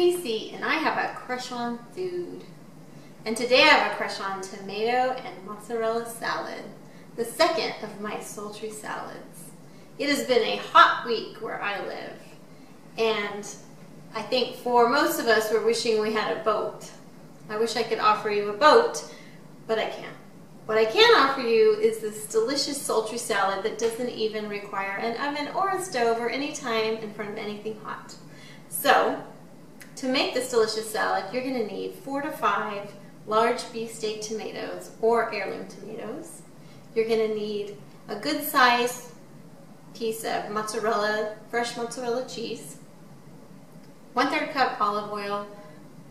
Casey and I have a crush on food. And today I have a crush on tomato and mozzarella salad, the second of my sultry salads. It has been a hot week where I live, and I think for most of us we're wishing we had a boat. I wish I could offer you a boat, but I can't. What I can offer you is this delicious sultry salad that doesn't even require an oven or a stove or any time in front of anything hot. So, to make this delicious salad, you're going to need 4 to 5 large beefsteak tomatoes or heirloom tomatoes. You're going to need a good sized piece of mozzarella, fresh mozzarella cheese, 1/3 cup olive oil,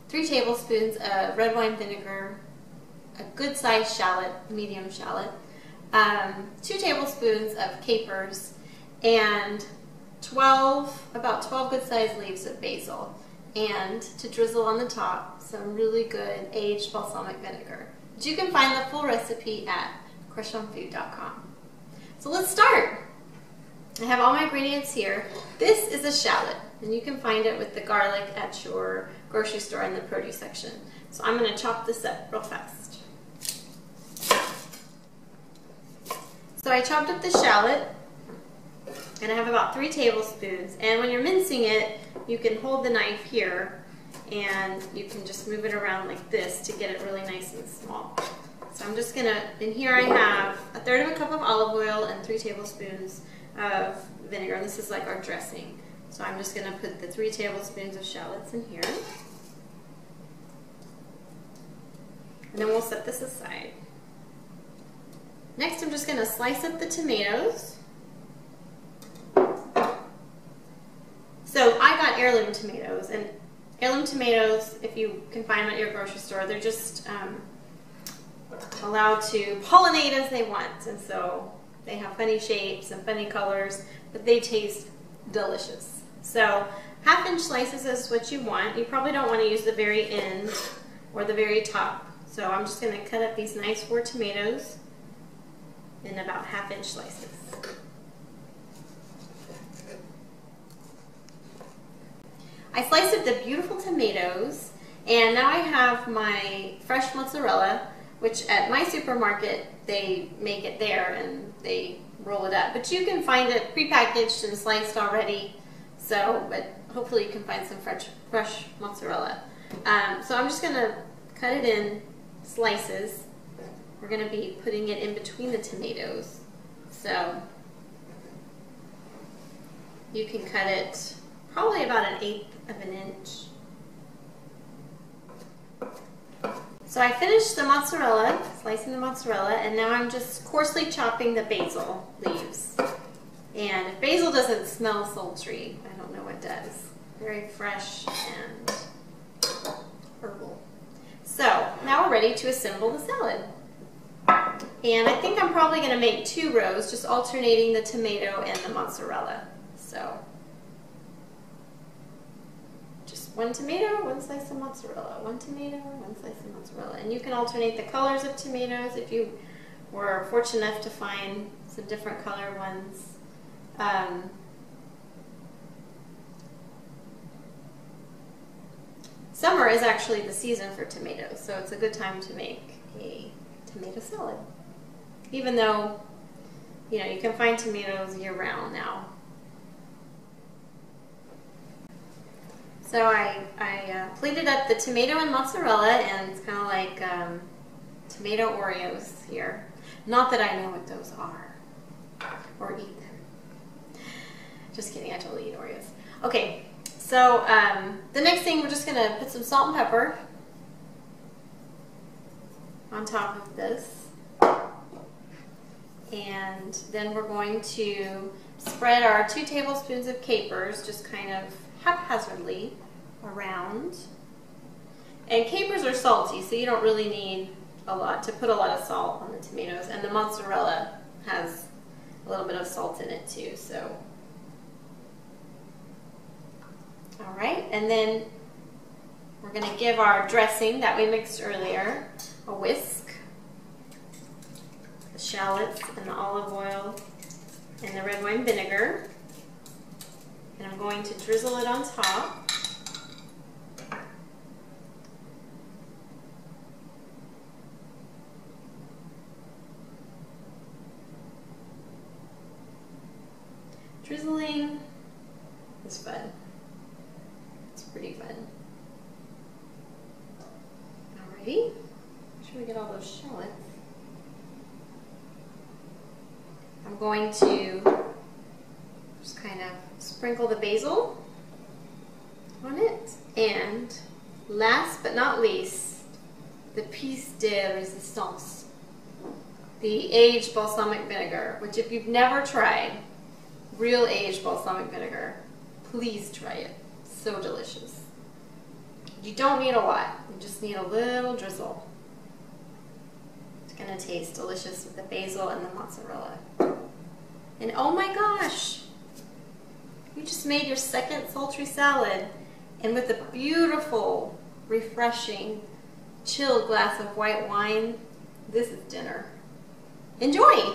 3 tablespoons of red wine vinegar, a good sized shallot, medium shallot, 2 tablespoons of capers, and about 12 good sized leaves of basil. And to drizzle on the top, some really good aged balsamic vinegar. But you can find the full recipe at crushonfood.com. So let's start. I have all my ingredients here. This is a shallot, and you can find it with the garlic at your grocery store in the produce section. So I'm going to chop this up real fast. So I chopped up the shallot, and I have about 3 tablespoons. And when you're mincing it, you can hold the knife here, and you can just move it around like this to get it really nice and small. So I'm just gonna, in here I have 1/3 cup of olive oil and 3 tablespoons of vinegar. And this is like our dressing. So I'm just gonna put the 3 tablespoons of shallots in here. And then we'll set this aside. Next I'm just gonna slice up the tomatoes. So I got heirloom tomatoes, and heirloom tomatoes, if you can find them at your grocery store, they're just allowed to pollinate as they want, and so they have funny shapes and funny colors, but they taste delicious. So 1/2-inch slices is what you want. You probably don't want to use the very end or the very top. So I'm just going to cut up these nice 4 tomatoes in about 1/2-inch slices. I sliced up the beautiful tomatoes, and now I have my fresh mozzarella, which at my supermarket they make it there and they roll it up. But you can find it prepackaged and sliced already, but hopefully you can find some fresh mozzarella. So I'm just going to cut it in slices. We're going to be putting it in between the tomatoes. So you can cut it probably about 1/8 of an inch. So I finished the mozzarella, slicing the mozzarella, and now I'm just coarsely chopping the basil leaves. And if basil doesn't smell sultry, I don't know what does. Very fresh and herbal. So now we're ready to assemble the salad. And I think I'm probably going to make 2 rows, just alternating the tomato and the mozzarella. So 1 tomato, 1 slice of mozzarella, 1 tomato, 1 slice of mozzarella. And you can alternate the colors of tomatoes if you were fortunate enough to find some different color ones. Summer is actually the season for tomatoes, so it's a good time to make a tomato salad. Even though, you know, you can find tomatoes year-round now. So I plated up the tomato and mozzarella, and it's kind of like tomato Oreos here. Not that I know what those are, or eat them. Just kidding, I totally eat Oreos. Okay, so the next thing, we're just going to put some salt and pepper on top of this. And then we're going to spread our 2 tablespoons of capers, just kind of haphazardly around. And capers are salty, so you don't really need to put a lot of salt on the tomatoes, and the mozzarella has a little bit of salt in it too. So alright, and then we're going to give our dressing that we mixed earlier a whisk. The shallots and the olive oil and the red wine vinegar. And I'm going to drizzle it on top. It's fun. It's pretty fun. Alrighty. Make sure we get all those shallots. I'm going to just kind of sprinkle the basil on it. And last but not least, the piece de resistance, the aged balsamic vinegar, which if you've never tried real aged balsamic vinegar, please try it. So delicious. You don't need a lot, you just need a little drizzle. It's gonna taste delicious with the basil and the mozzarella. And oh my gosh, you just made your second sultry salad, and with a beautiful, refreshing, chilled glass of white wine, this is dinner. Enjoy!